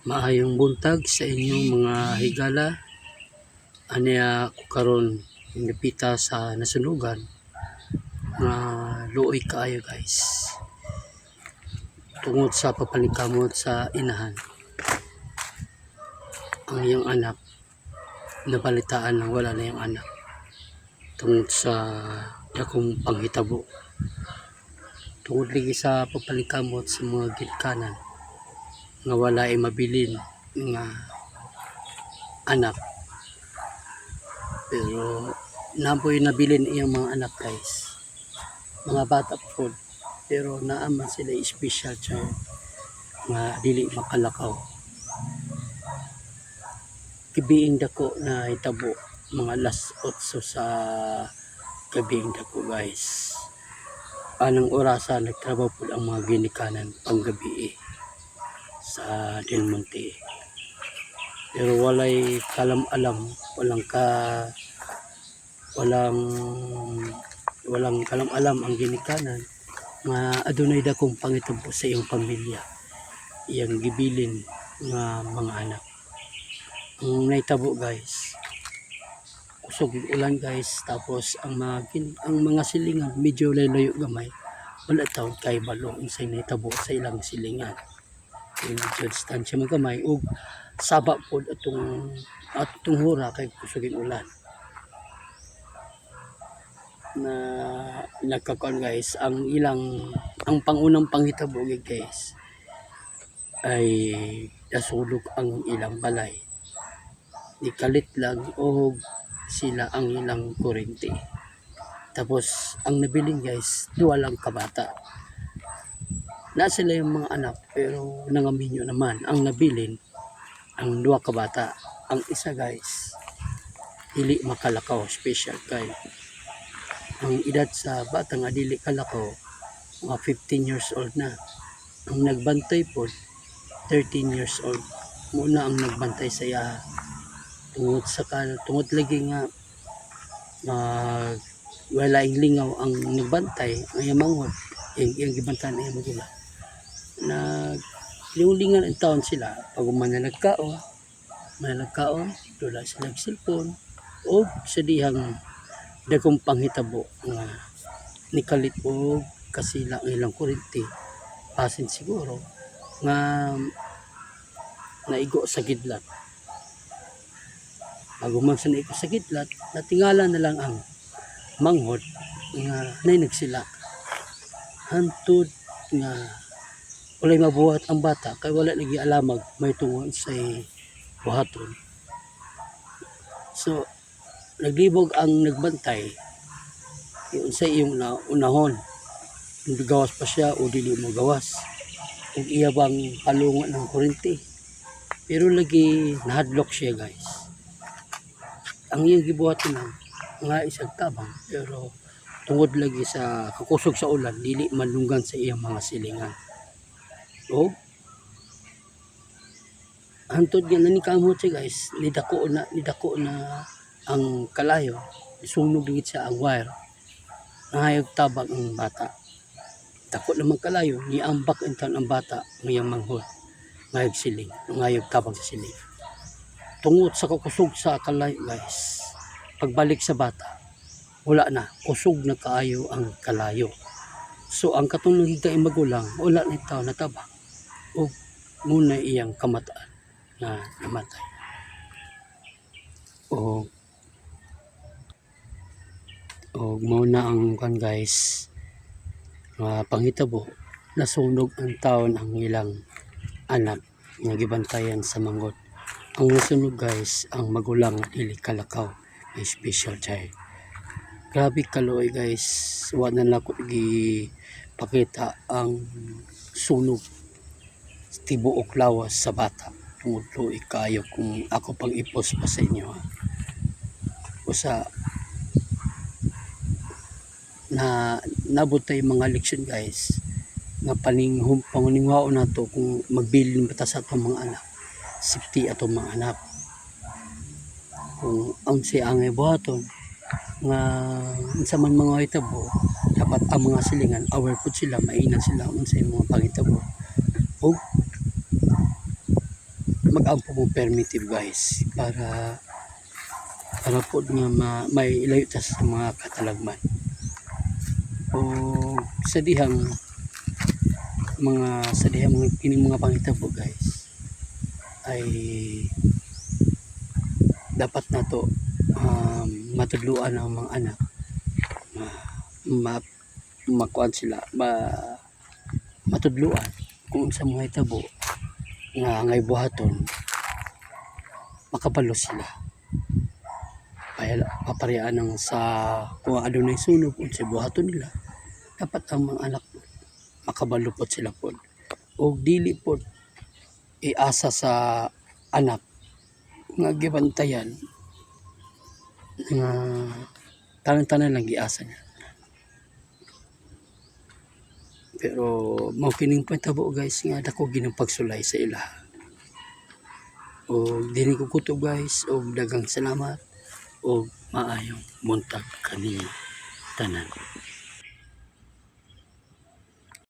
Maayong buntag sa inyong mga higala. Aniya ko karon napita sa nasunugan nga luoy kaayo guys. Tungod sa papalikamot sa inahan. Ang iyang anak nabalitaan lang wala na yung anak. Tungod sa akong panghitabo. Tungod lagi sa papalikamot sa mga gitkanan nga wala ay mabilin nga anak. Pero naboy nabilin iyang mga anak guys, mga bata po, pero naaman sila special child nga dili makalakaw. Kibiing dako na itabo mga alas 8 sa gabiing dako guys. Anong orasa nagtrabaho po ang mga ginikanan panggabi sa Del Monte. Pero walay kalam-alam, walang kalam-alam ang ginikanan nga adunay dakong pangitumpo sa iyong pamilya, iyang gibilin nga mga anak. Ang naitabo guys, kusog ulan guys, tapos ang mga silingan medyo layo gamay, wala taon kay balo unsay naitabo sa ilang silingan. Medyo distansya magamay ug saba pod atong hura kay kusugin ulan na nagkakaon guys. Ang pangunang panghitabo guys ay nasulog ang ilang balay, nikalit lang og sila ang ilang kurente. Tapos ang nabiling guys, duwa lang kabata na sila yung mga anak, pero nangaminyo naman ang nabilin ang duwa ka bata. Ang isa guys dili makalakaw, special kay ang edad sa bata nga dili kalakaw mga 15 years old na. Ang nagbantay po 13 years old muna ang nagbantay sa iya, tungod lagi nga wala ing lingaw ang nagbantay ang yamangon yung gibantayan niya magula na lingan ang taon sila. Pag manalagkaon wala silang cellphone o sa dihang dagong panghitabo nga nikalit o kasila ang ilang kurente, pasin siguro nga naigo sa gidlat. Pag sa naigo sa gidlat, natingala na lang ang manghod nga nay nagsila hantod nga walay mabuhat ang bata kay wala lagi alamag may tungod sa buhaton. So naglibog ang nagbantay yun sa iyong unahon, hindi gawas pa siya o dili mo gawas ug iya bang palungan ng kurente, pero lagi nahadlok siya guys. Ang iyang gibuhaton nga isang tabang, pero tungod lagi sa kakusog sa ulan dili manlunggan sa iyang mga silingan. O hantod nga nanikamot siya guys, nidako na ang kalayo, isunog ligid sa ang wire, nangayog tabang ang bata. Dako naman kalayo, niambak intan ang bata ngayang manghod, ngayog siling, ngayog tabang sa siling. Tungod sa kakusog sa kalayo guys, pagbalik sa bata, wala na, kusog na kaayo ang kalayo. So ang katong kay magulang, wala na itaw natabang o muna iyang kamataan na namatay. O muna ang kan guys panghitabo, nasunog ang taon ang ilang anak nga gibantayan sa manghod. Ang nasunog guys ang magulang dili kalakaw, may special child. Grabe kaluoy guys, wala na ko pakita ang sunog tibuok lawas sa bata. Tungod luoy kayo kung ako pang ipos pa sa inyo usa na nabutay mga leksyon guys nga panguningwao nato kung magbilin bata sa atong mga anak, safety atong mga anak. Kung ang si angay buhaton nga unsa man mga hitabo, dapat ang mga silingan aware pud sila, mainan sila unsay mga panghitabo. O mag-ampo mo permitive guys para po nga may ilayo ta sa mga katalagman o sa dihang mga kining mga panghitabo guys ay dapat na to matudluan ang mga anak makuan sila matudluan kung sa mga hitabo nga ngay buhaton makabalo sila papariyaan ng sa kung ano na sunog kung sa buhaton nila dapat ang mga anak makabalo po sila po o dili po iasa sa anak nga gibantayan nga tanan-tanan lang giasa niya. Pero mao kining pantabo guys nga dako ginang pagsulay sa ila. O dili ko kutob guys og daghang salamat og maayong buntag kaniya tanan.